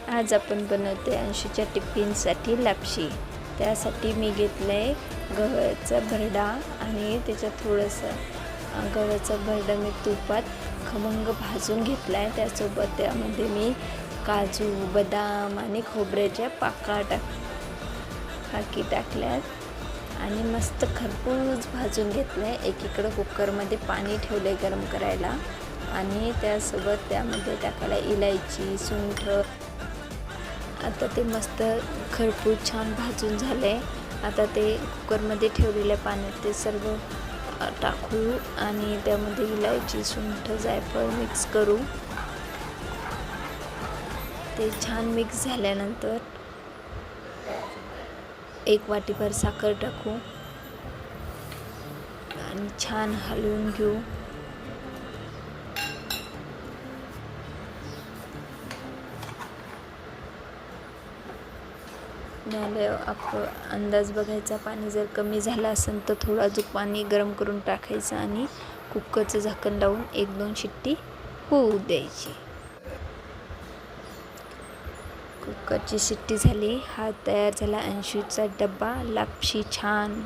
आज आपण बनवते अंशूच्या टिफिनसाठी लापशी। त्यासाठी मी घेतलं आहे गव्हाचा भरडा आणि त्याच्यात थोडंसं गव्हाचा भरडा मी तुपात खमंग भाजून घेतला आहे। त्यासोबत त्यामध्ये मी काजू, बदाम आणि खोबऱ्याच्या पाका टाकल्यात आणि मस्त खरपूस भाजून घेतलं आहे। एकीकडे कुकरमध्ये पाणी ठेवले गरम करायला आणि त्यासोबत त्यामध्ये टाकायला इलायची, सुंठ। आता ते मस्त खरपूस छान भाजून झाले। आता ते कुकरमध्ये ठेवलेल्या पाण्यात ते सर्व टाकू आणि त्यामध्ये इलायची, सुंठ, जायफळ मिक्स करू। ते छान मिक्स झाल्यानंतर 1 वाटीभर साखर टाकू आणि छान हलवून घेऊ। आपण अंदाज बघायचा, पाणी जर कमी झालं असेल तर थोडं अजून पाणी गरम करून टाकायचं आणि कुकरचं झाकण लावून 1-2 शिट्टी होऊ द्यायची। कुकरची शिट्टी झाली। हा तयार झाला अंशूचा डब्बा लापशी छान।